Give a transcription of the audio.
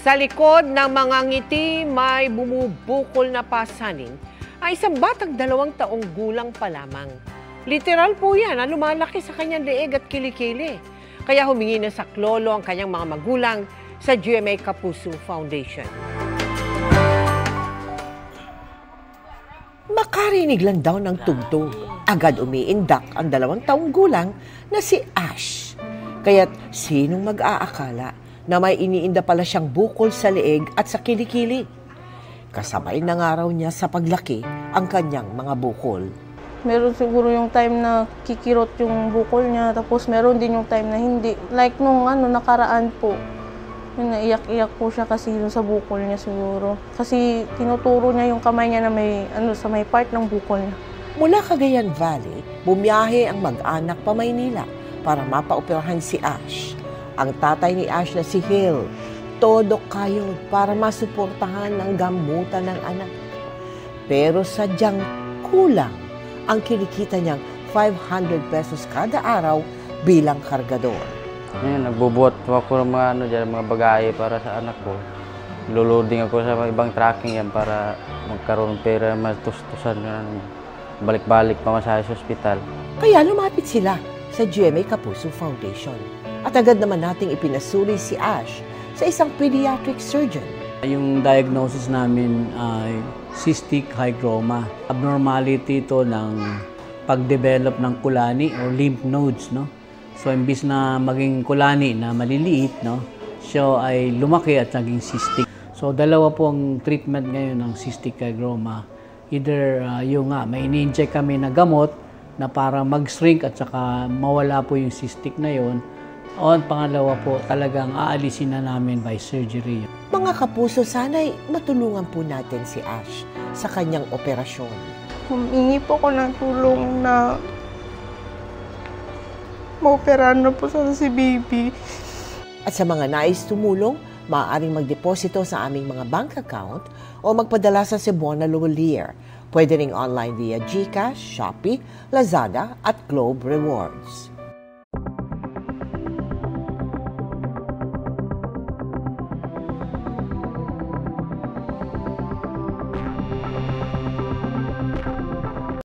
Sa likod ng mga ngiti may bumubukol na pasanin ay isang batang 2 taong gulang pa lamang. Literal po yan na lumalaki sa kanyang leeg at kilikili. Kaya humingi ng saklolo ang kanyang mga magulang sa GMA Kapuso Foundation. Makarinig lang daw ng tugtog. Agad umiindak ang 2 taong gulang na si Ash. Kaya't sinong mag-aakala na may iniinda pala siyang bukol sa leeg at sa kilikili. Kasabay na nga raw niya sa paglaki ang kanyang mga bukol. Meron siguro yung time na kikirot yung bukol niya, tapos meron din yung time na hindi. Like nung nakaraan po, naiyak-iyak po siya kasi sa bukol niya siguro. Kasi tinuturo niya yung kamay niya na may, sa may part ng bukol niya. Mula Cagayan Valley, bumiyahe ang mag-anak pa Maynila para mapaoperahan si Ash. Ang tatay ni Ash na si Hill, todo kayod para masuportahan ang gamutan ng anak. Pero sadyang kulang ang kinikita niyang 500 pesos kada araw bilang kargador. Ngayon, nagbubuhat ako ng mga bagahe para sa anak ko. Luluding ako sa ibang tracking yan para magkaroon ng pera, matustusan, balik-balik pamasahe sa ospital. Kaya lumapit sila sa GMA Kapuso Foundation. At agad naman nating ipinasuri si Ash sa isang pediatric surgeon. Yung diagnosis namin ay cystic hygroma. Abnormality ito ng pag-develop ng kulani or lymph nodes, no? So imbis na maging kulani na maliliit, no, siya ay lumaki at naging cystic. So dalawa po ang treatment ngayon ng cystic hygroma. Either may ini-inject kami na gamot na para mag-shrink at saka mawala po yung cystic na yon. O ang pangalawa po, talagang aalisin na namin by surgery. Mga kapuso, sana'y matulungan po natin si Ash sa kanyang operasyon. Humingi po ko ng tulong na maoperahan na po si baby. At sa mga nais tumulong, maaaring magdeposito sa aming mga bank account o magpadala sa Cebuana Luwalier. Pwede ring online via GCash, Shopee, Lazada at Globe Rewards.